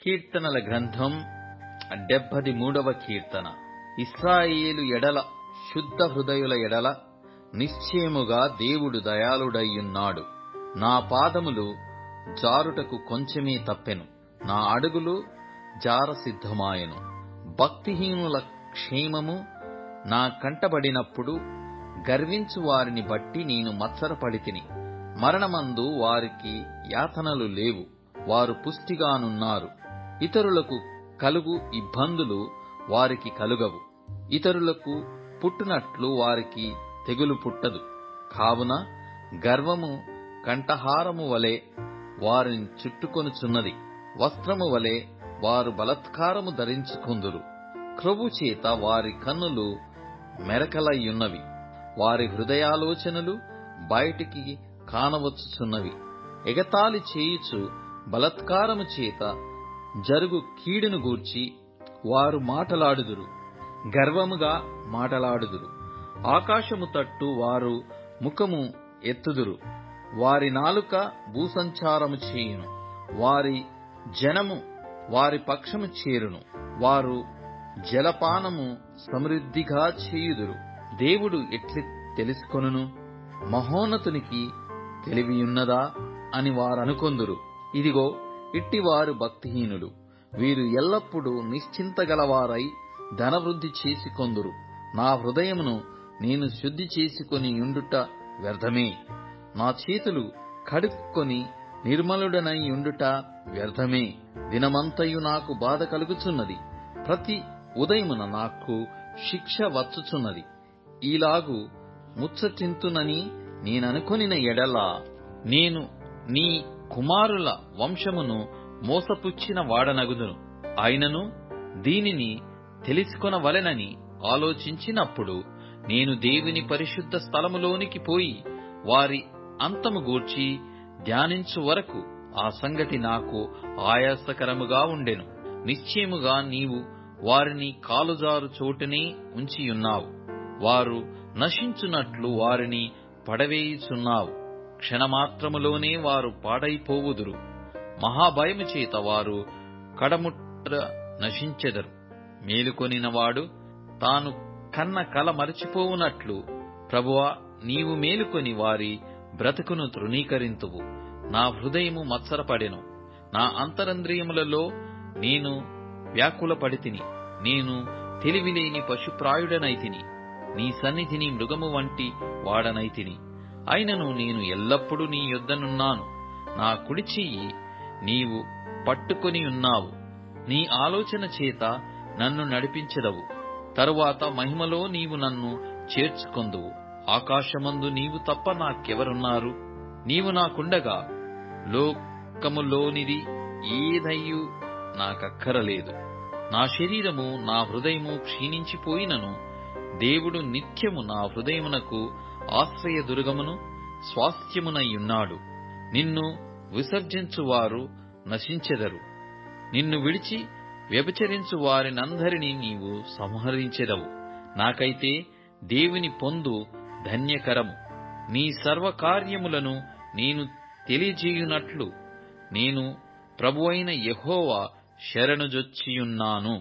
కీర్తనల గ్రంథం 73వ కీర్తన. ఇశ్రాయేలు ఎడల శుద్ధ హృదయుల ఎడల నిశ్చయముగా దేవుడు దయాళుడయ్యున్నాడు. నా పాదములు జారుటకు కొంచెమే తప్పెను, నా అడుగులు జారసిద్ధమాయెను. భక్తిహీనుల క్షేమము నా కంటబడినప్పుడు గర్వించు వారిని బట్టి నేను మత్సరపడితిని. మరణమందు వారికి యాతనలు లేవు, వారు పుష్టిగానున్నారు. ఇతరులకు కలుగు ఇబ్బందులు వారికి కలుగవు, ఇతరులకు పుట్టునట్లు వారికి తెగులు పుట్టదు. కావున గర్వము కంఠహారము వలె వారిని చుట్టుకొనుచున్నది, వస్త్రము వలె వారు బలాత్కారము ధరించుకొందురు. క్రొవ్వు చేత వారి కన్నులు మెరకలయ్యున్నవి, వారి హృదయాలోచనలు బయటికి కానవచ్చుచున్నవి. ఎగతాళి చేయుచు బలాత్కారము చేత జరుగు కీడును గూర్చి వారు మాటలాడుదురు, గర్వముగా మాటలాడుదురు. ఆకాశము తట్టు వారు ముఖము ఎత్తుదురు, వారి నాలుక భూసంచారము చేయును. వారి జనము వారి పక్షము చేరును, వారు జలపానము సమృద్ధిగా చేయుదురు. దేవుడు ఎట్లు తెలుసుకొనును? మహోన్నతునికి తెలివియున్నదా అని వారనుకొందురు. ఇదిగో, ఇట్టివారు భక్తిహీనులు. వీరు ఎల్లప్పుడూ నిశ్చింతగలవారై ధనవృద్ధి చేసుకొందురు. నా హృదయమును నేను శుద్ధి చేసుకొని యుండుట వ్యర్థమే, నా చేతులు కడుక్కొని నిర్మలుడనై యుండుట వ్యర్థమే. దినమంతయు నాకు బాధ కలుగుచున్నది, ప్రతి ఉదయమున నాకు శిక్ష వచ్చుచున్నది. ఈలాగు ముచ్చటింతునని నేననుకొనిన ఎడల నేను నీ కుమారుల వంశమును మోసపుచ్చిన వాడనగుదును. అయినను దీనిని తెలుసుకొనవలెనని ఆలోచించినప్పుడు నేను దేవుని పరిశుద్ధ స్థలములోనికి పోయి వారి అంతము గూర్చి ధ్యానించు వరకు ఆ సంగతి నాకు ఆయాసకరముగా ఉండెను. నిశ్చయముగా నీవు వారిని కాలుజారు చోటునే ఉంచియున్నావు, వారు నశించునట్లు వారిని పడవేయుచున్నావు. క్షణమాత్రములోనే వారు పాడైపోవుదురు, మహాభయము చేత వారు కడముట్ట నశించెదరు. మేలుకొనినవాడు తాను కన్న కల మరచిపోవునట్లు ప్రభువా, నీవు మేలుకొని వారి బ్రతుకును తృణీకరింతువు. నా హృదయము మత్సరపడెను, నా అంతరంద్రియములలో నేను వ్యాకులపడితిని. నేను తెలివిలేని పశుప్రాయుడనైతిని, నీ సన్నిధిని మృగము వంటి వాడనైతిని. అయినను నేను ఎల్లప్పుడూ నీ యొద్దనున్నాను, నా కుడి చెయ్యి నీవు పట్టుకొని ఉన్నావు. నీ ఆలోచన చేత నన్ను నడిపించెదవు, తరువాత మహిమలో నీవు నన్ను చేర్చుకొందువు. ఆకాశమందు నీవు తప్ప నాకెవరున్నారు? నీవు నాకుండగా లోకములోనిది ఏదయ్యూ నాకక్కరలేదు. నా శరీరము నా హృదయము క్షీణించిపోయినను దేవుడు నిత్యము నా హృదయమునకు ఆశ్రయదుర్గమును స్వాస్థ్యమునయ్యున్నాడు. నిన్ను విసర్జించువారు నశించెదరు, నిన్ను విడిచి వ్యభిచరించు వారినందరినీ నీవు సంహరించెదవు. నాకైతే దేవుని పొందు ధన్యకరము. నీ సర్వకార్యములను నేను తెలియజేయునట్లు నేను ప్రభువైన యెహోవా శరణుజొచ్చియున్నాను.